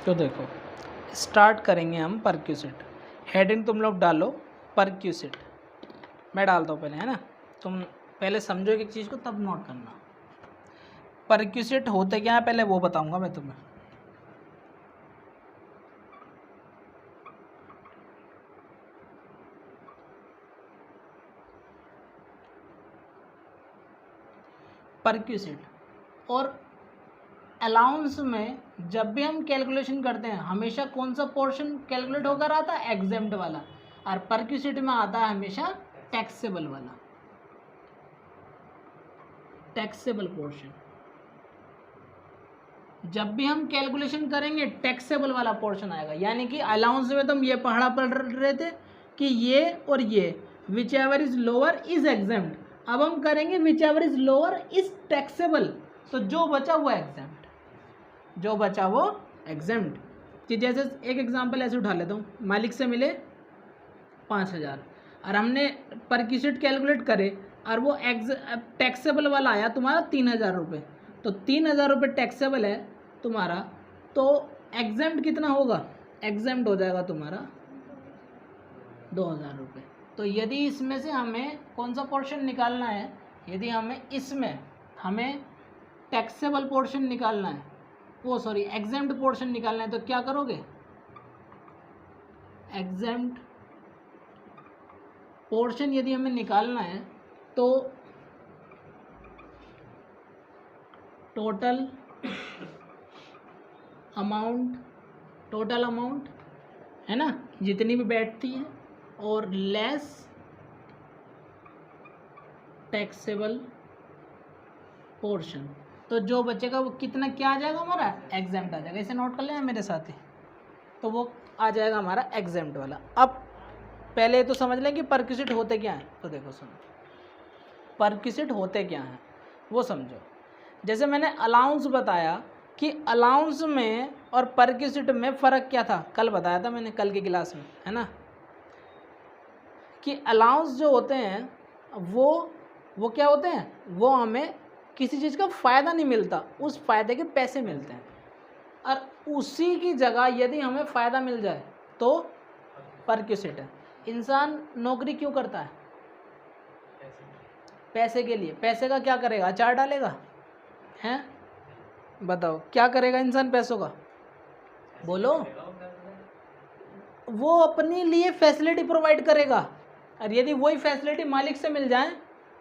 तो देखो स्टार्ट करेंगे हम परक्यूसिट। हेडिंग तुम लोग डालो परक्यूसिट, मैं डालता हूँ पहले, है ना। तुम पहले समझो एक चीज़ को तब नोट करना। परक्यूसिट होते क्या है पहले वो बताऊंगा मैं तुम्हें। परक्यूसिट और अलाउंस में जब भी हम कैलकुलेशन करते हैं हमेशा कौन सा पोर्शन कैलकुलेट होकर आता है? एग्जेम्प्ट वाला। और परक्यूसिट में आता है हमेशा टैक्सेबल वाला, टैक्सेबल पोर्शन। जब भी हम कैलकुलेशन करेंगे टैक्सेबल वाला पोर्शन आएगा। यानी कि अलाउंस में तुम ये पढ़ा पढ़ रहे थे कि ये और ये which ever is lower is exempt. अब हम करेंगे which ever is lower is taxable, तो जो बचा वो एग्जेम्प्ट, जो बचा वो एग्जेम्प्ट। कि जैसे एक एग्जांपल ऐसे उठा लेता हूँ, मालिक से मिले 5,000 और हमने परक्यूसिट कैलकुलेट करे और वो टैक्सेबल वाला आया तुम्हारा 3,000 रुपये, तो 3,000 रुपये टैक्सेबल है तुम्हारा, तो एग्जेम्प्ट कितना होगा? एग्जेम्प्ट हो जाएगा तुम्हारा 2,000 रुपये। तो यदि इसमें से हमें कौन सा पोर्शन निकालना है, यदि हमें टैक्सेबल पोर्शन निकालना है, वो सॉरी एग्जेम्प्ट पोर्शन निकालना है, तो क्या करोगे? एग्जेम्प्ट पोर्शन यदि हमें निकालना है तो टोटल अमाउंट है ना, जितनी भी बैठती है, और लेस टैक्सेबल पोर्शन, तो जो बचेगा वो कितना क्या आ जाएगा हमारा? एग्जेम्प्ट आ जाएगा। इसे नोट कर लेना मेरे साथ ही, तो वो आ जाएगा हमारा एग्जेम्प्ट वाला। अब पहले तो समझ लें कि परक्यूसिट होते क्या हैं। तो देखो सुनो, परक्यूसिट होते क्या हैं वो समझो। जैसे मैंने अलाउंस बताया कि अलाउंस में और परक्यूसिट में फ़र्क क्या था, कल बताया था मैंने, कल की क्लास में, है ना। कि अलाउंस जो होते हैं वो क्या होते हैं? वो हमें किसी चीज़ का फ़ायदा नहीं मिलता, उस फ़ायदे के पैसे मिलते हैं। और उसी की जगह यदि हमें फ़ायदा मिल जाए तो परक्यूसिट है। इंसान नौकरी क्यों करता है? पैसे के लिए। पैसे का क्या करेगा? अचार डालेगा? हैं, बताओ क्या करेगा इंसान पैसों का? बोलो। वो अपने लिए फैसिलिटी प्रोवाइड करेगा, और यदि वही फैसिलिटी मालिक से मिल जाए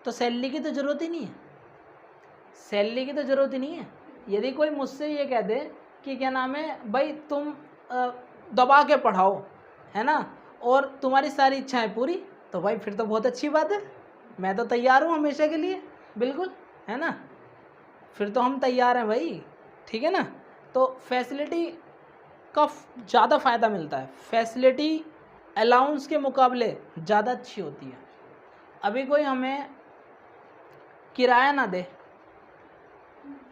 तो सैलरी की तो ज़रूरत ही नहीं है, सैलरी की तो ज़रूरत ही नहीं है। यदि कोई मुझसे ये कह दे कि क्या नाम है भाई तुम दबा के पढ़ाओ, है ना, और तुम्हारी सारी इच्छाएं पूरी, तो भाई फिर तो बहुत अच्छी बात है, मैं तो तैयार हूँ हमेशा के लिए, बिल्कुल, है ना, फिर तो हम तैयार हैं भाई, ठीक है ना। तो फैसिलिटी का ज़्यादा फ़ायदा मिलता है, फैसिलिटी अलाउंस के मुकाबले ज़्यादा अच्छी होती है। अभी कोई हमें किराया ना दे,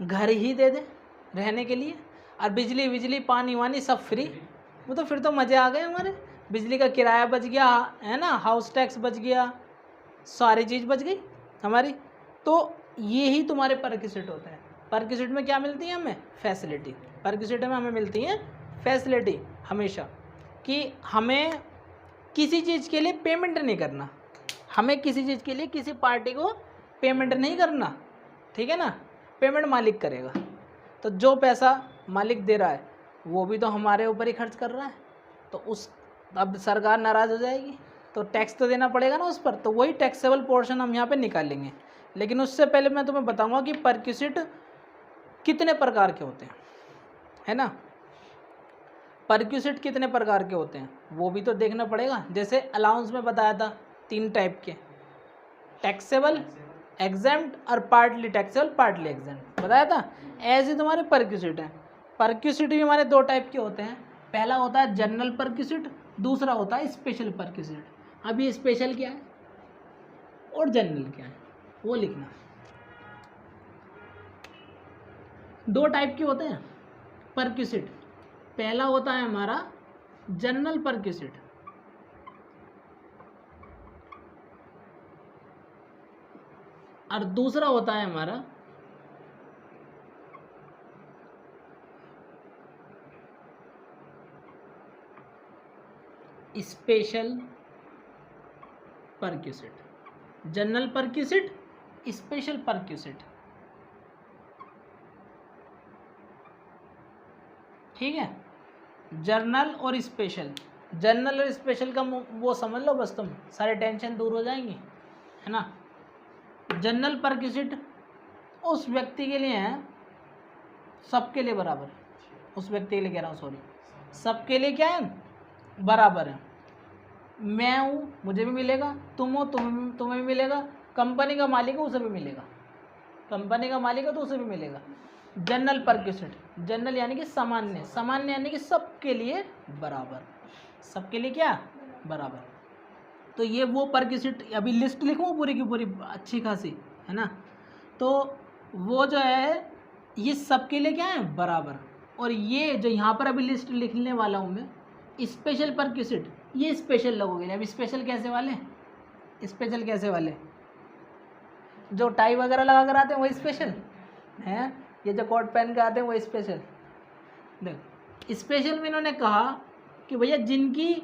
घर ही दे दे रहने के लिए, और बिजली पानी वानी सब फ्री, वो तो फिर तो मज़े आ गए हमारे। बिजली का किराया बच गया, है ना, हाउस टैक्स बच गया, सारी चीज़ बच गई हमारी। तो ये ही तुम्हारे परक्यूसिट होते हैं। परक्यूसिट में क्या मिलती है हमें? फैसिलिटी। परक्यूसिट में हमें मिलती है फैसिलिटी हमेशा, कि हमें किसी चीज़ के लिए पेमेंट नहीं करना, हमें किसी चीज़ के लिए किसी पार्टी को पेमेंट नहीं करना, ठीक है ना, पेमेंट मालिक करेगा। तो जो पैसा मालिक दे रहा है वो भी तो हमारे ऊपर ही खर्च कर रहा है, तो उस अब सरकार नाराज़ हो जाएगी, तो टैक्स तो देना पड़ेगा ना उस पर, तो वही टैक्सेबल पोर्शन हम यहाँ पे निकालेंगे। लेकिन उससे पहले मैं तुम्हें बताऊंगा कि परक्यूसिट कितने प्रकार के होते हैं, है ना, परक्यूसिट कितने प्रकार के होते हैं वो भी तो देखना पड़ेगा। जैसे अलाउंस में बताया था 3 टाइप के, टैक्सेबल, एग्जेम्प्ट और पार्टली टैक्सेबल पार्टली एग्जेम्प्ट बताया था। ऐसे तुम्हारे परक्यूसिट हैं। परक्यूसिट भी हमारे 2 टाइप के होते हैं, पहला होता है जनरल परक्यूसिट, दूसरा होता है स्पेशल परक्यूसिट। अब ये स्पेशल क्या है और जनरल क्या है वो लिखना। 2 टाइप के होते हैं परक्यूसिट, पहला होता है हमारा जनरल परक्यूसिट, और दूसरा होता है हमारा स्पेशल परक्यूसिट, जनरल परक्यूसिट, स्पेशल परक्यूसिट, ठीक है। जर्नल और स्पेशल, जनरल और स्पेशल का वो समझ लो बस, तुम सारे टेंशन दूर हो जाएंगी, है ना। जनरल परक्यूसिट उस व्यक्ति के लिए है, सबके लिए बराबर, उस व्यक्ति के लिए कह रहा हूँ, सॉरी, सबके लिए क्या है, बराबर है। मैं हूँ मुझे भी मिलेगा, तुम हो तुम्हें भी मिलेगा, कंपनी का मालिक है उसे भी मिलेगा, कंपनी का मालिक है तो उसे भी मिलेगा। जनरल परक्यूसिट, जनरल यानी कि सामान्य, सामान्य यानी कि सबके लिए बराबर, सबके लिए क्या बराबर। तो ये वो परक्यूसिट, अभी लिस्ट लिखूँ पूरी की पूरी अच्छी खासी, है ना। तो वो जो है ये सबके लिए क्या है बराबर। और ये जो यहाँ पर अभी लिस्ट लिखने वाला हूँ मैं, स्पेशल परक्यूसिट, ये स्पेशल लोगों के लिए। अब स्पेशल कैसे वाले, स्पेशल कैसे वाले, जो टाई वगैरह लगा कर आते हैं वो स्पेशल हैं, ये जो कोट पहन के आते हैं वो स्पेशल। देख स्पेशल में इन्होंने कहा कि भैया जिनकी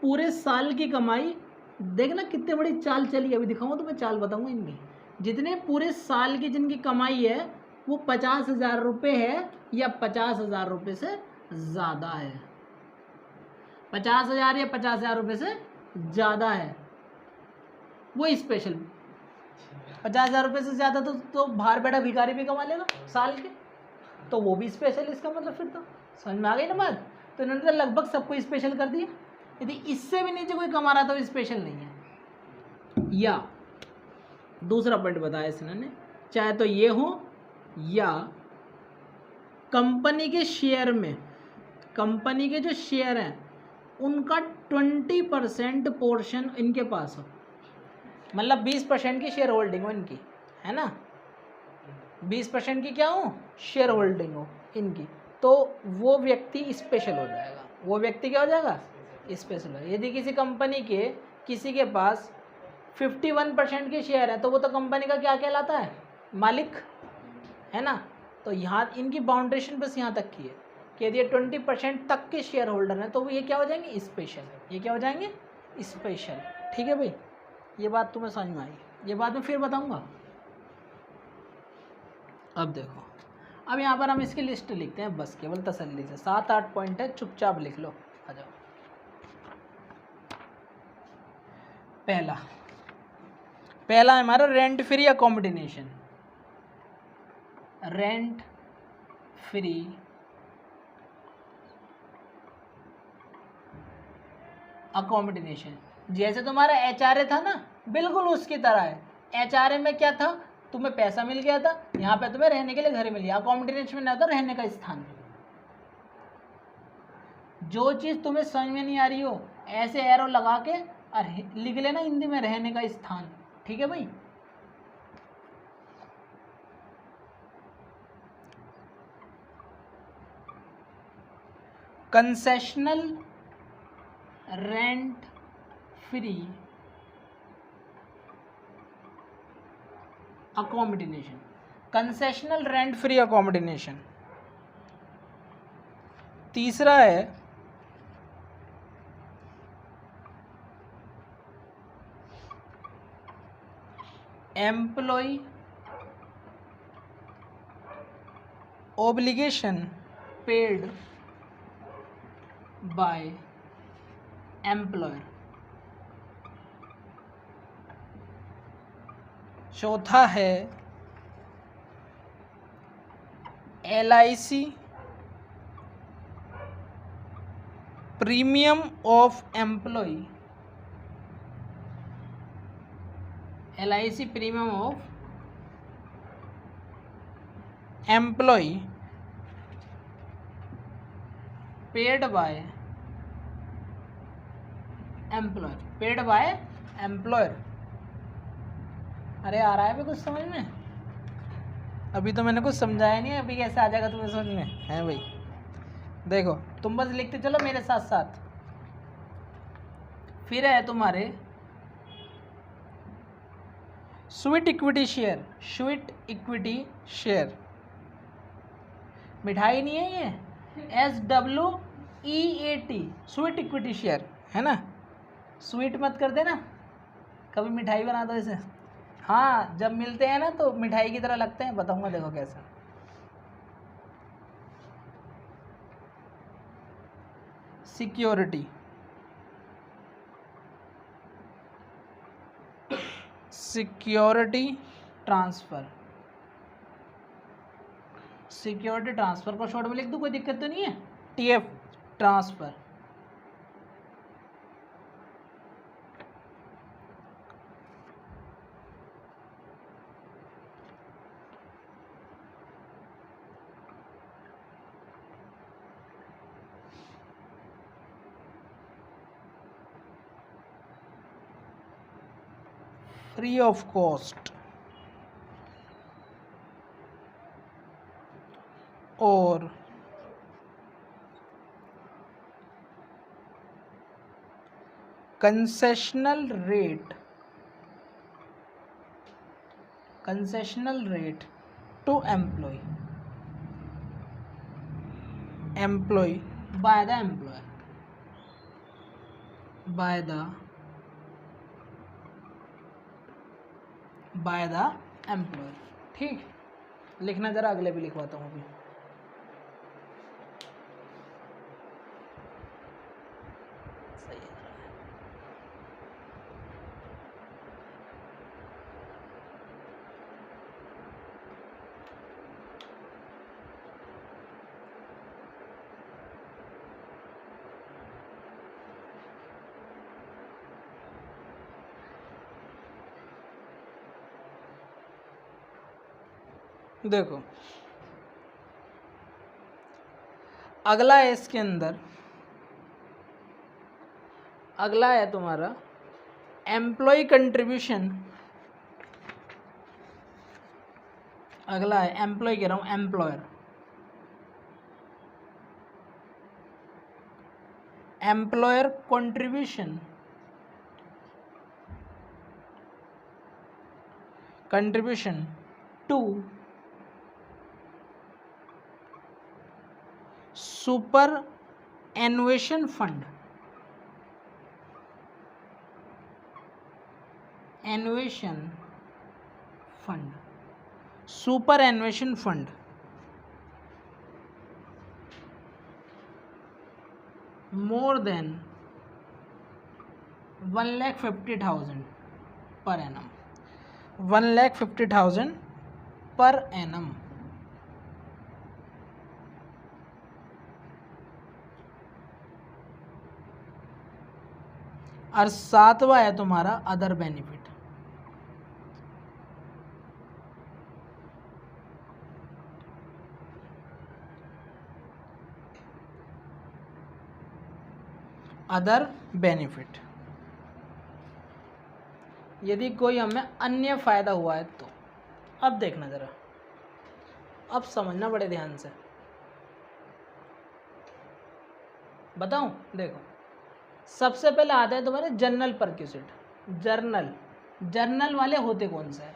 पूरे साल की कमाई, देखना कितनी बड़ी चाल चली, अभी दिखाऊँ तो मैं चाल बताऊँगा इनकी। जितने पूरे साल की जिनकी कमाई है वो 50,000 रुपये है या 50,000 रुपये से ज़्यादा है, 50,000 या 50,000 रुपये से ज़्यादा है, वो स्पेशल। 50,000 रुपये से ज़्यादा तो बाहर बैठा भिखारी भी कमा लेगा साल के, तो वो भी स्पेशल। इसका मतलब फिर तो समझ में आ गई ना बात। तो इन्होंने तो लगभग सबको स्पेशल कर दिया। यदि इससे भी नीचे कोई कमा रहा था तो स्पेशल नहीं है। या दूसरा पॉइंट बताया इन्होंने, चाहे तो ये हो या कंपनी के शेयर में, कंपनी के जो शेयर हैं उनका 20% पोर्शन इनके पास हो, मतलब 20% की शेयर होल्डिंग हो इनकी, है ना, 20% की क्या हो शेयर होल्डिंग हो इनकी, तो वो व्यक्ति स्पेशल हो जाएगा। वो व्यक्ति क्या हो जाएगा स्पेशल हो। यदि किसी कंपनी के किसी के पास 51% के शेयर है तो वो तो कंपनी का क्या कहलाता है मालिक, है ना। तो यहाँ इनकी बाउंड्रेशन बस यहाँ तक की है कि यदि 20% तक के शेयर होल्डर हैं तो वो ये क्या हो जाएंगे स्पेशल, ये क्या हो जाएंगे स्पेशल। ठीक है भाई, ये बात तुम्हें समझ में आई, ये बात मैं फिर बताऊंगा। अब देखो, अब यहाँ पर हम इसकी लिस्ट लिखते हैं बस केवल तसल्ली से, 7-8 पॉइंट है, चुपचाप लिख लो। आ जाओ, पहला है हमारा rent free accommodation, rent free accommodation. जैसे तुम्हारा HRA था ना, बिल्कुल उसकी तरह है। HRA में क्या था, तुम्हें पैसा मिल गया था, यहाँ पे तुम्हें रहने के लिए घर मिल गया। अकोमोडेशन में ना था रहने का स्थान। जो चीज़ तुम्हें समझ में नहीं आ रही हो ऐसे एरो लगा के और लिख लेना हिंदी में रहने का स्थान। ठीक है भाई, concessional rent free accommodation, concessional rent free accommodation. तीसरा है employ obligation paid by employer. चौथा है LIC premium of employ, LIC premium of employ paid by employer, paid by employer. अरे आ रहा है भी कुछ समझ में? अभी तो मैंने कुछ समझाया नहीं है, अभी कैसे आ जाएगा तुम्हें समझ में? है भाई, देखो तुम बस लिखते चलो मेरे साथ साथ। फिर है तुम्हारे sweet equity share, sweet equity share, मिठाई नहीं है ये, SWEAT स्वीट इक्विटी शेयर, है ना। स्वीट मत कर देना, कभी मिठाई बना दो इसे। हाँ जब मिलते हैं ना तो मिठाई की तरह लगते हैं, बताऊंगा देखो कैसा। Security, security transfer, security transfer को शॉर्ट में लिख दूँ, कोई दिक्कत तो नहीं है। TF transfer. Free of cost और concessional rate, concessional rate to employ, employ by the employer, by the employer. ठीक, लिखना जरा, अगले भी लिखवाता हूँ अभी। सही है। देखो अगला है इसके अंदर, अगला है तुम्हारा एम्प्लॉय कंट्रीब्यूशन। अगला है एम्प्लॉय, कह रहा हूँ employer, employer contribution, contribution to superannuation fund, annuation fund, superannuation fund more than 1,50,000 per annum, 1,50,000 per annum. और सातवां है तुम्हारा अदर बेनिफिट। अदर बेनिफिट, यदि कोई हमें अन्य फायदा हुआ है तो। अब देखना जरा, अब समझना बड़े ध्यान से, बताऊं। देखो सबसे पहले आता है तुम्हारे जर्नल परक्यूसिट। जर्नल, जर्नल वाले होते कौन से हैं?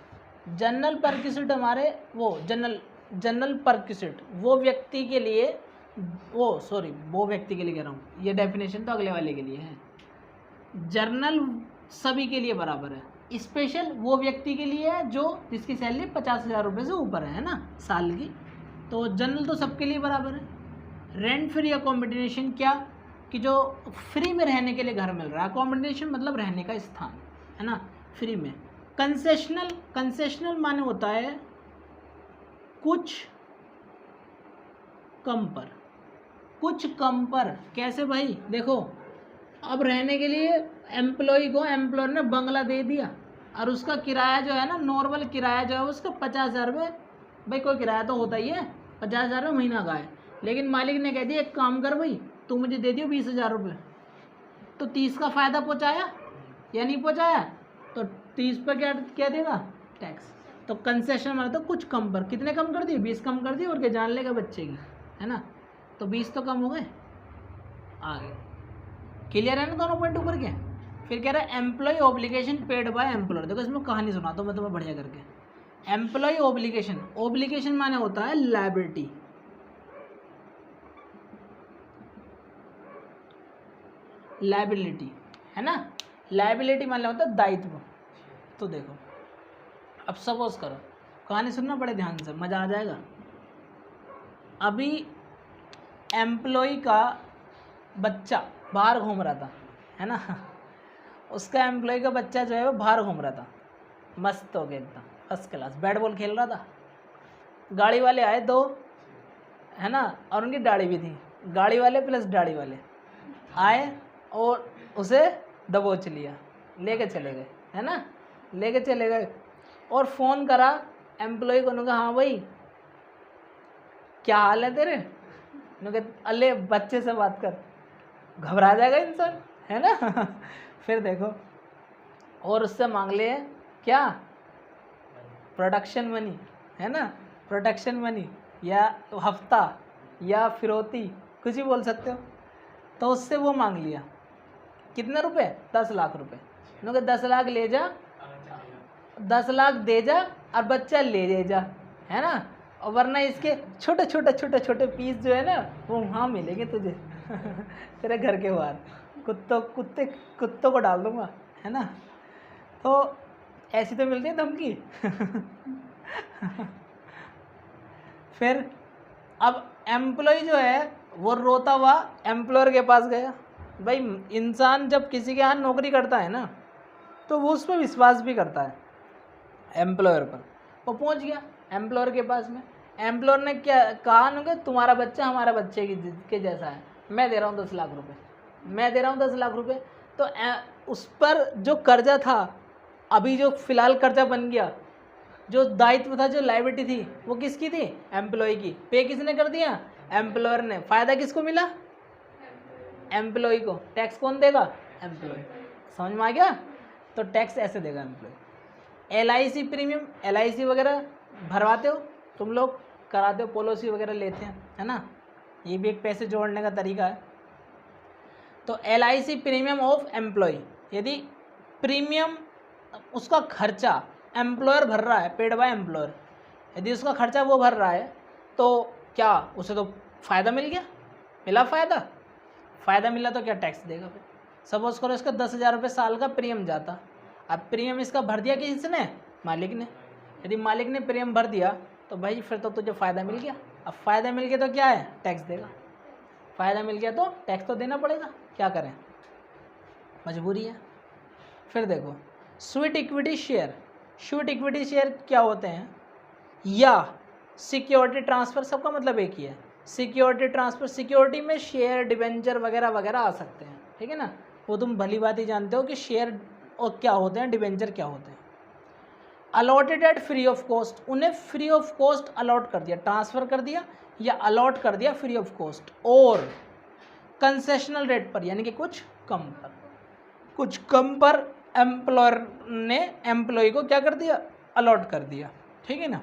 जर्नल परक्यूसिट हमारे वो जनरल परक्यूसिट वो व्यक्ति के लिए, वो व्यक्ति के लिए कह रहा हूँ, ये डेफिनेशन तो अगले वाले के लिए है। जर्नल सभी के लिए बराबर है, स्पेशल वो व्यक्ति के लिए है जो जिसकी सैलरी 50,000 रुपये से ऊपर है ना साल की। तो जनरल तो सबके लिए बराबर है। रेंट फ्री अकोमोडेशन, क्या कि जो फ्री में रहने के लिए घर मिल रहा है, अकोमोडेशन मतलब रहने का स्थान, है ना, फ्री में। कंसेशनल, कंसेशनल माने होता है कुछ कम पर, कुछ कम पर। कैसे भाई? देखो अब रहने के लिए एम्प्लॉय को एम्प्लॉयर ने बंगला दे दिया और उसका किराया जो है ना, नॉर्मल किराया जो है उसका 50,000 रुपये, भाई कोई किराया तो होता ही है, 50,000 रुपये महीना का है। लेकिन मालिक ने कह दिया एक काम कर भाई, तू मुझे दे दियो 20,000 रुपये, तो 30 का फ़ायदा पहुँचाया या नहीं पहुँचाया? तो 30 पर क्या देगा? टैक्स। तो कंसेशन माना तो कुछ कम पर, कितने कम कर दिए? 20 कम कर दिए, और क्या जान लेगा बच्चे की, है ना। तो 20 तो कम हो गए। आगे क्लियर है ना दोनों पॉइंट ऊपर के? फिर कह रहा है employ obligation paid by employer. देखो इसमें कहानी सुनाता हूँ मैं तुम्हें बढ़िया करके। एम्प्लॉय ऑब्लिगेशन, ऑब्लिगेशन माने होता है लायबिलिटी, लायबिलिटी है ना। लायबिलिटी मान लिया मतलब दायित्व। तो देखो अब सपोज करो, कहानी सुनना बड़े ध्यान से, मज़ा आ जाएगा। अभी एम्प्लॉय का बच्चा बाहर घूम रहा था, है ना, उसका एम्प्लॉय का बच्चा जो है वो बाहर घूम रहा था, मस्त हो गया एकदम फर्स्ट क्लास, बैट बॉल खेल रहा था। गाड़ी वाले आए दो, है ना, और उनकी दाढ़ी भी थी, गाड़ी वाले प्लस दाढ़ी वाले आए और उसे दबोच लिया, लेके चले गए, है ना, लेके चले गए। और फ़ोन करा एम्प्लॉय को, उन्होंने कहा हाँ भाई क्या हाल है तेरे, उन्होंने कहा अले बच्चे से बात कर, घबरा जाएगा इंसान, है ना। फिर देखो और उससे मांग ले क्या, प्रोडक्शन मनी, है ना, प्रोडक्शन मनी या हफ्ता या फिरौती, कुछ भी बोल सकते हो। तो उससे वो मांग लिया कितने रुपए, 10 लाख रुपए। उन्होंने 10 लाख ले जा, 10 लाख दे जा और बच्चा ले जा, है ना, और वरना इसके छोटे छोटे छोटे छोटे पीस जो है ना वो वहाँ मिलेंगे तुझे तेरे घर के बाहर, कुत्तों को डाल दूंगा, है ना। तो ऐसी तो मिलती है धमकी। फिर अब एम्प्लॉय जो है वो रोता हुआ एम्प्लॉयर के पास गया। भाई इंसान जब किसी के यहाँ नौकरी करता है ना तो वो उस पर विश्वास भी करता है एम्प्लॉयर पर। वो पहुँच गया एम्प्लॉयर के पास में, एम्प्लॉयर ने क्या कहा ना कि तुम्हारा बच्चा हमारा बच्चे के जैसा है, मैं दे रहा हूँ 10 लाख रुपए, मैं दे रहा हूँ 10 लाख रुपए। तो उस पर जो कर्जा था, अभी जो फिलहाल कर्जा बन गया, जो दायित्व था, जो लायबिलिटी थी, वो किसकी थी, एम्प्लॉय की। पे किसने कर दिया, एम्प्लॉयर ने। फ़ायदा किसको मिला, एम्प्लॉय को। टैक्स कौन देगा, एम्प्लॉय। समझ में आ गया। तो टैक्स ऐसे देगा एम्प्लॉय। LIC प्रीमियम, LIC वगैरह भरवाते हो तुम लोग, कराते हो, पॉलिसी वगैरह लेते हैं, है ना, ये भी एक पैसे जोड़ने का तरीका है। तो LIC प्रीमियम ऑफ एम्प्लॉय, यदि प्रीमियम उसका खर्चा एम्प्लॉयर भर रहा है, पेड बाय एम्प्लॉयर, यदि उसका खर्चा वो भर रहा है तो क्या उसे तो फ़ायदा मिल गया, मिला फ़ायदा। फ़ायदा मिला तो क्या टैक्स देगा। फिर सपोज करो इसका 10,000 रुपये साल का प्रीमियम जाता, अब प्रीमियम इसका भर दिया किसने, मालिक ने। यदि मालिक ने प्रीमियम भर दिया तो भाई फिर तो तुझे फ़ायदा मिल गया। अब फ़ायदा मिल गया तो क्या है, टैक्स देगा। फ़ायदा मिल गया तो टैक्स तो देना पड़ेगा, क्या करें, मजबूरी है। फिर देखो sweet equity share, sweet equity share क्या होते हैं, या सिक्योरिटी ट्रांसफ़र, सबका मतलब एक ही है, सिक्योरिटी ट्रांसफ़र। सिक्योरिटी में शेयर, डिबेंचर वगैरह वगैरह आ सकते हैं, ठीक है ना, वो तुम भली बात ही जानते हो कि शेयर और क्या होते हैं, डिबेंचर क्या होते हैं। Allotted at free of cost, उन्हें फ्री ऑफ कॉस्ट अलॉट कर दिया, ट्रांसफ़र कर दिया या अलॉट कर दिया फ्री ऑफ कॉस्ट, और कंसेशनल रेट पर, यानी कि कुछ कम पर एम्प्लॉयर ने एम्प्लॉय को क्या कर दिया, अलॉट कर दिया, ठीक है ना।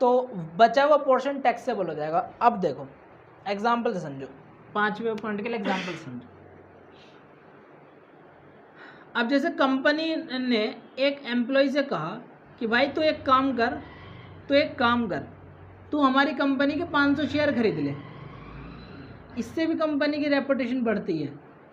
तो बचा हुआ पोर्शन टैक्सेबल हो जाएगा। अब देखो एग्जाम्पल से समझो, 5वें पॉइंट के लिए एग्जाम्पल समझो। अब जैसे कंपनी ने एक एम्प्लॉय से कहा कि भाई तू एक काम कर, तू हमारी कंपनी के 500 शेयर खरीद ले। इससे भी कंपनी की रेपुटेशन बढ़ती है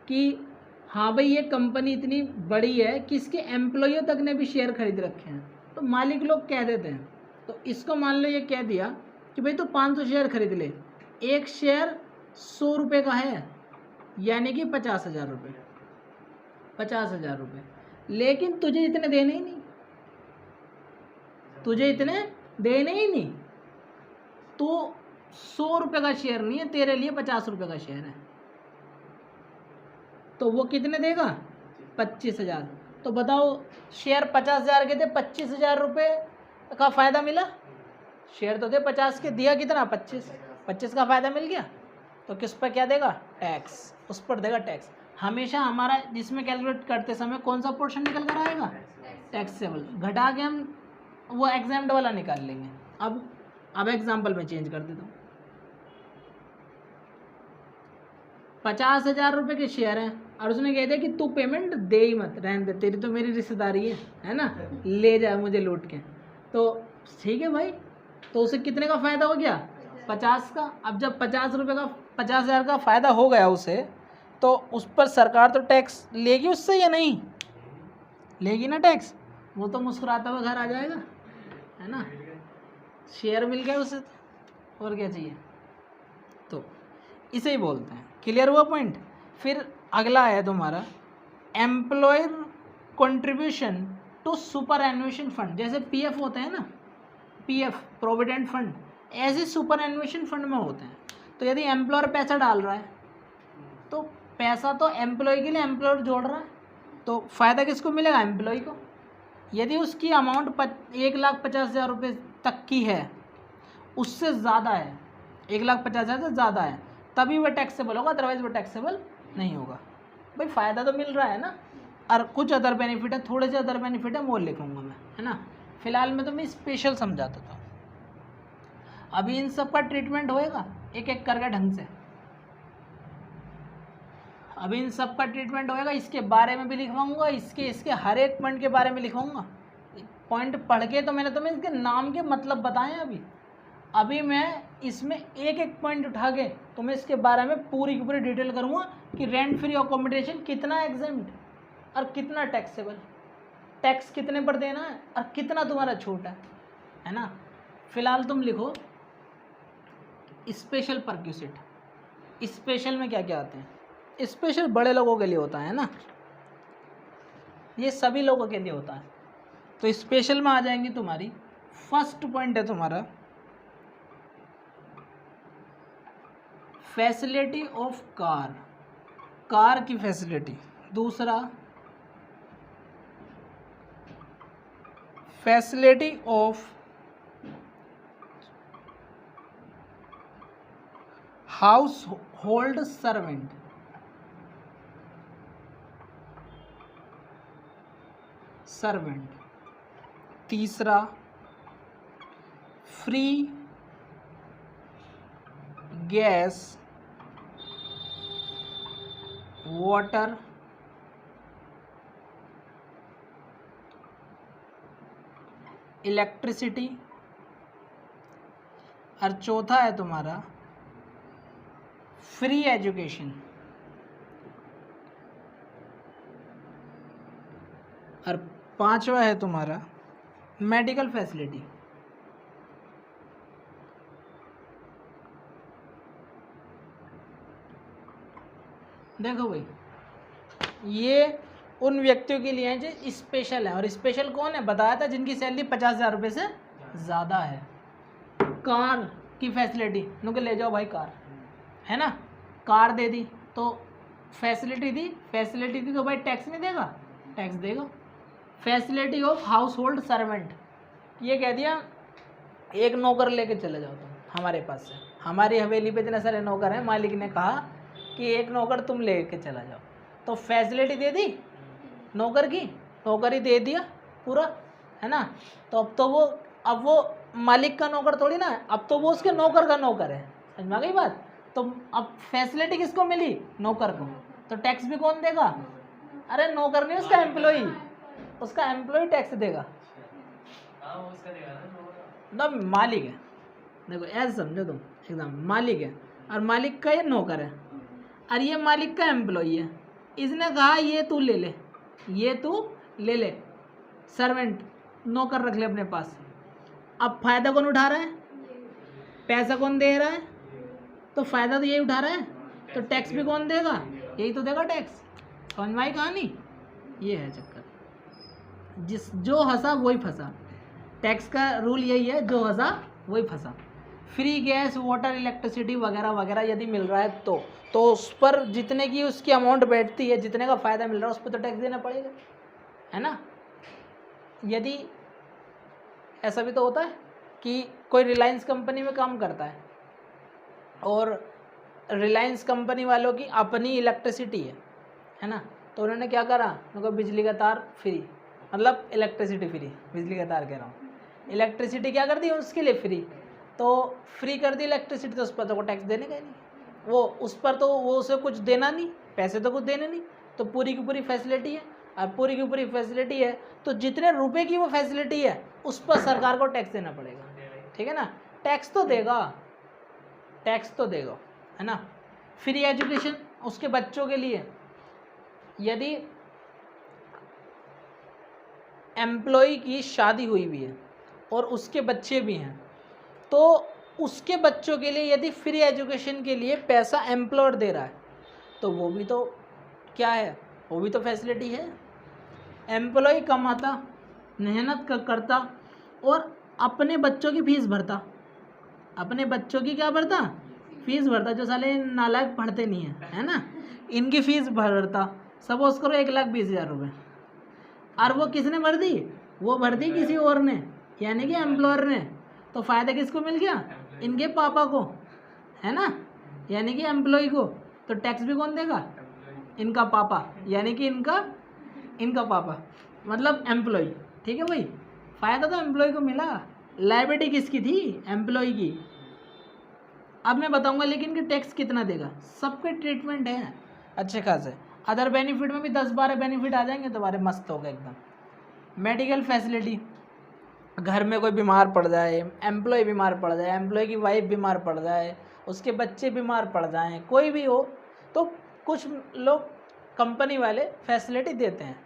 कि हाँ भाई ये कंपनी इतनी बड़ी है कि इसके एम्प्लॉयों तक ने भी शेयर खरीद रखे हैं, तो मालिक लोग कह देते हैं। तो इसको मान लो ये कह दिया कि भाई तू 500 शेयर खरीद ले, एक शेयर 100 रुपये का है, यानी कि 50,000 रुपये, 50,000 रुपये। लेकिन तुझे इतने देने ही नहीं, तो 100 रुपये का शेयर नहीं है तेरे लिए, 50 रुपये का शेयर है, तो वो कितने देगा, 25,000। तो बताओ शेयर 50,000 के थे, 25,000 रुपये का फ़ायदा मिला। शेयर तो थे 50 के, दिया कितना, 25 का फ़ायदा मिल गया। तो किस पर क्या देगा, टैक्स, उस पर देगा टैक्स। हमेशा हमारा जिसमें कैलकुलेट करते समय कौन सा पोर्शन निकल कर आएगा, टैक्सेबल, घटा के हम वो एग्जाम्प्ट वाला निकाल लेंगे। अब एग्जाम्पल में चेंज कर देता हूँ। 50,000 रुपये के शेयर हैं और उसने कह दिया कि तू पेमेंट दे ही मत, रहने दे, तेरी तो मेरी रिश्तेदारी है ना, ले जा मुझे लूट के। तो ठीक है भाई, तो उसे कितने का फ़ायदा हो गया, 50 का। अब जब 50,000 का फ़ायदा हो गया उसे, तो उस पर सरकार तो टैक्स लेगी उससे या नहीं लेगी ना टैक्स, वो तो मुस्कुराता हुआ घर आ जाएगा, है ना, शेयर मिल गया उसे, और क्या चाहिए। तो इसे ही बोलते हैं। क्लियर हुआ पॉइंट। फिर अगला है तुम्हारा employer contribution to superannuation fund. जैसे पीएफ होते हैं ना, पीएफ प्रोविडेंट फंड, ऐसे सुपर एन्युएशन फंड में होते हैं। तो यदि एम्प्लॉयर पैसा डाल रहा है तो पैसा तो एम्प्लॉय के लिए एम्प्लॉयर जोड़ रहा है, तो फ़ायदा किसको मिलेगा, एम्प्लॉय को। यदि उसकी अमाउंट 1,50,000 रुपये तक की है, उससे ज़्यादा है, 1,50,000 से ज़्यादा है, तभी वह टैक्सेबल होगा, अदरवाइज वह टैक्सेबल नहीं होगा। भाई फ़ायदा तो मिल रहा है ना, और कुछ अदर बेनिफिट है, थोड़े से अदर बेनिफिट है, वो लिखूंगा मैं, है ना। फिलहाल में तो मैं स्पेशल समझाता था। अभी इन सब का ट्रीटमेंट होएगा एक एक करके ढंग से, अभी इन सब का ट्रीटमेंट होएगा, इसके बारे में भी लिखवाऊंगा, इसके हर एक पॉइंट के बारे में लिखवाऊंगा। पॉइंट पढ़ के तो मैंने तुम्हें इसके नाम के मतलब बताए अभी मैं इसमें एक एक पॉइंट उठा के तुम्हें इसके बारे में पूरी की पूरी डिटेल करूँगा कि रेंट फ्री अकोमोडेशन कितना एग्जेम्प्ट और कितना टैक्सेबल, टैक्स कितने पर देना है और कितना तुम्हारा छूट है ना। फिलहाल तुम लिखो स्पेशल परक्यूसिट। स्पेशल में क्या क्या आते हैं, स्पेशल बड़े लोगों के लिए होता है ना, ये सभी लोगों के लिए होता है। तो स्पेशल में आ जाएंगे तुम्हारी, फर्स्ट पॉइंट है तुम्हारा फैसिलिटी ऑफ कार, कार की फैसिलिटी। दूसरा facility of house hold servant, तीसरा फ्री गैस वाटर इलेक्ट्रिसिटी, और चौथा है तुम्हारा फ्री एजुकेशन, और पांचवा है तुम्हारा मेडिकल फैसिलिटी। देखो भाई, ये उन व्यक्तियों के लिए हैं जो स्पेशल है, और स्पेशल कौन है बताया था, जिनकी सैलरी 50,000 रुपये से ज़्यादा है। कार की फैसिलिटी, नुके ले जाओ भाई कार, है ना, कार दे दी तो फैसिलिटी दी तो भाई टैक्स नहीं देगा, टैक्स देगा। Facility of house hold servant, ये कह दिया एक नौकर लेके चले जाओ तुम हमारे पास से, हमारी हवेली पे इतने सारे नौकर हैं, मालिक ने कहा कि एक नौकर तुम लेके चला जाओ, तो फैसिलिटी दे दी नौकर की, नौकर ही दे दिया पूरा, है ना। तो अब वो मालिक का नौकर थोड़ी ना है, अब तो वो उसके नौकर का नौकर है, समझ में आ गई बात। तो अब फैसिलिटी किसको मिली, नौकर को, तो टैक्स भी कौन देगा, अरे नौकर नहीं, उसका एम्प्लॉई, उसका एम्प्लॉई टैक्स देगा ना, मालिक है। देखो ऐसे समझो तुम एकदम, मालिक है और मालिक का ये नौकर है, और ये मालिक का एम्प्लॉई है। इसने कहा ये तू ले ले, ये तू ले ले, सर्वेंट नौकर रख ले अपने पास। अब फायदा कौन उठा रहा है, पैसा कौन दे रहा है, तो फायदा तो यही उठा रहा है, तो टैक्स भी कौन देगा, यही तो देगा टैक्स। समझ में आई कहानी, ये है चक्कर, जो हंसा वही फंसा, टैक्स का रूल यही है, जो हंसा वही फंसा। फ्री गैस वाटर इलेक्ट्रिसिटी वगैरह वगैरह यदि मिल रहा है तो उस पर जितने की उसकी अमाउंट बैठती है, जितने का फ़ायदा मिल रहा है उस पर तो टैक्स देना पड़ेगा, है ना। यदि ऐसा भी तो होता है कि कोई रिलायंस कंपनी में काम करता है और रिलायंस कंपनी वालों की अपनी इलेक्ट्रिसिटी है ना, तो उन्होंने क्या करा, उनको बिजली का तार फ्री, मतलब इलेक्ट्रिसिटी फ्री, बिजली का तार कह रहा हूँ, इलेक्ट्रिसिटी क्या कर दी उसके लिए फ्री, तो फ्री कर दी इलेक्ट्रिसिटी, तो उस पर तो टैक्स देने का ही नहीं, वो उस पर तो वो उसे कुछ देना नहीं, पैसे तो कुछ देने नहीं, तो पूरी की पूरी फैसिलिटी है। अब पूरी की पूरी फैसिलिटी है तो जितने रुपए की वो फैसिलिटी है उस पर सरकार को टैक्स देना पड़ेगा, ठीक है ना, टैक्स तो देगा, है ना। फ्री एजुकेशन उसके बच्चों के लिए यदि एम्प्लॉय की शादी हुई भी है और उसके बच्चे भी हैं, तो उसके बच्चों के लिए यदि फ्री एजुकेशन के लिए पैसा एम्प्लॉयर दे रहा है तो वो भी तो क्या है, वो भी तो फैसिलिटी है। एम्प्लॉय कमाता, मेहनत करता और अपने बच्चों की फीस भरता, अपने बच्चों की क्या भरता, फीस भरता, जो साले नालायक पढ़ते नहीं है ना, इनकी फीस भरता। सपोज करो 1,20,000 रुपये, और वो किसने भर दी, वो भर दी किसी और ने, यानी कि एम्प्लॉयर ने। तो फ़ायदा किसको मिल गया, इनके पापा को, है ना, यानी कि एम्प्लॉय को। तो टैक्स भी कौन देगा, इनका पापा, यानी कि इनका पापा मतलब एम्प्लॉय। ठीक है भाई, फ़ायदा तो एम्प्लॉय को मिला, लायबिलिटी किसकी थी, एम्प्लॉय की। अब मैं बताऊंगा लेकिन कि टैक्स कितना देगा, सबके ट्रीटमेंट है अच्छे खासे। अदर बेनिफिट में भी 10-12 बेनिफिट आ जाएंगे तुम्हारे, मस्त होगा एकदम। मेडिकल फैसिलिटी, घर में कोई बीमार पड़ जाए, एम्प्लॉय बीमार पड़ जाए, एम्प्लॉय की वाइफ बीमार पड़ जाए, उसके बच्चे बीमार पड़ जाएं, कोई भी हो, तो कुछ लोग कंपनी वाले फैसिलिटी देते हैं,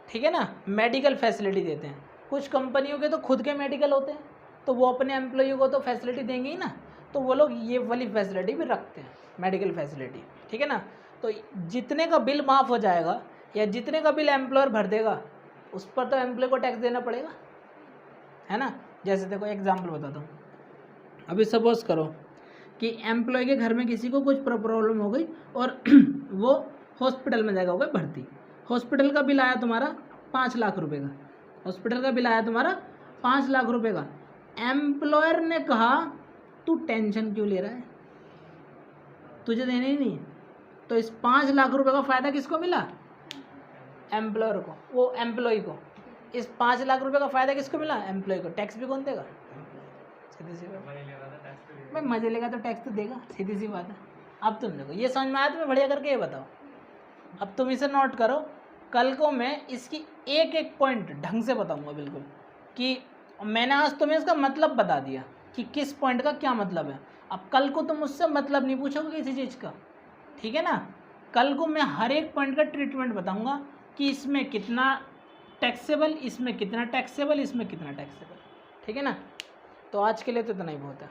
ठीक है ना, मेडिकल फैसिलिटी देते हैं। कुछ कंपनियों के तो खुद के मेडिकल होते हैं, तो वो अपने एम्प्लॉय को तो फैसिलिटी देंगे ही ना, तो वो लोग ये वाली फैसिलिटी भी रखते हैं, मेडिकल फैसिलिटी, ठीक है ना। तो जितने का बिल माफ़ हो जाएगा या जितने का बिल एम्प्लॉयर भर देगा उस पर तो एम्प्लॉय को टैक्स देना पड़ेगा, है ना। जैसे देखो एग्जांपल बताता हूँ, अभी सपोज करो कि एम्प्लॉय के घर में किसी को कुछ प्रॉब्लम हो गई और वो हॉस्पिटल में जाएगा, हो गया भर्ती। हॉस्पिटल का बिल आया तुम्हारा 5 लाख रुपए का, हॉस्पिटल का बिल आया तुम्हारा 5 लाख रुपए का। एम्प्लॉयर ने कहा तू टेंशन क्यों ले रहा है, तुझे देने ही नहीं है। तो इस 5 लाख रुपए का फ़ायदा किसको मिला, एम्प्लॉयर को, वो एम्प्लॉय को। इस 5 लाख रुपए का फ़ायदा किसको मिला, एम्प्लॉय को। टैक्स भी कौन देगा, सीधी सी बात। मैं मजे लेगा तो टैक्स तो देगा, सीधी सी बात है। अब तुम देखो, ये समझ में आया तुम्हें, बढ़िया करके ये बताओ। अब तुम इसे नोट करो, कल को मैं इसकी एक एक पॉइंट ढंग से बताऊंगा बिल्कुल, कि मैंने आज तुम्हें इसका मतलब बता दिया कि किस पॉइंट का क्या मतलब है। अब कल को तुम मुझसे मतलब नहीं पूछोगे किसी चीज़ का, ठीक है ना। कल को मैं हर एक पॉइंट का ट्रीटमेंट बताऊंगा कि इसमें कितना टैक्सेबल, इसमें कितना टैक्सेबल, इसमें कितना टैक्सेबल, ठीक है ना। तो आज के लिए तो इतना ही बहुत है।